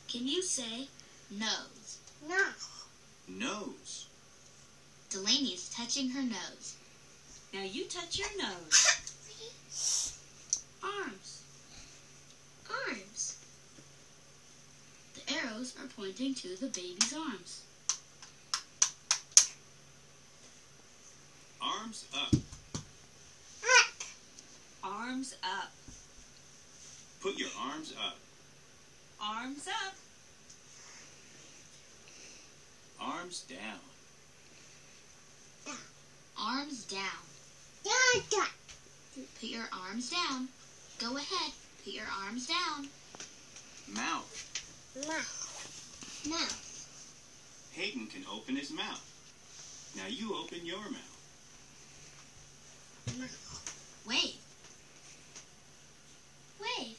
Can you say nose? No. Nose. Delaney is touching her nose. Now you touch your nose. Arms. Arms. The arrows are pointing to the baby's arms. Arms up. Up. Arms up. Put your arms up. Arms up. Arms down. Arms down. Da, da. Put your arms down. Go ahead. Put your arms down. Mouth. Mouth. Mouth. Hayden can open his mouth. Now you open your mouth. Mouth. Wave. Wave.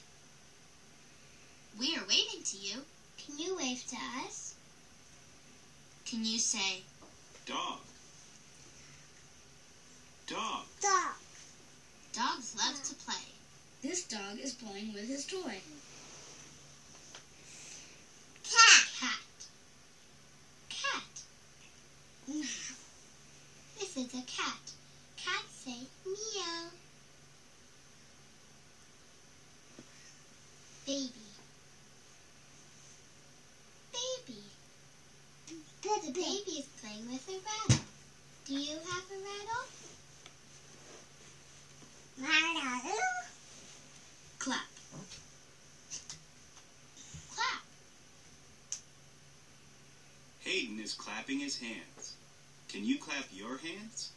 We are waving to you. Can you wave to us? Can you say Dog. Dog. Dog. dogs love to play? This dog is playing with his toy. Cat. Cat. Cat. No. This is a cat. Cats say meow. Baby. Baby. The baby is playing with a rattle. Do you have a rattle? Rattle. Clap. Clap. Hayden is clapping his hands. Can you clap your hands?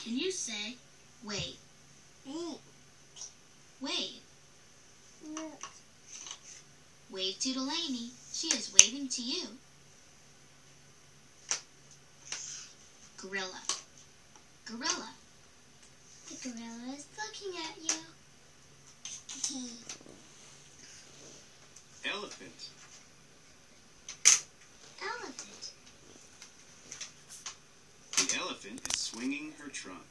Can you say wave? Wave. Wave to Delaney. She is waving to you. Gorilla. Gorilla. The gorilla is looking at you. Elephant. Elephant. The elephant is swinging her trunk.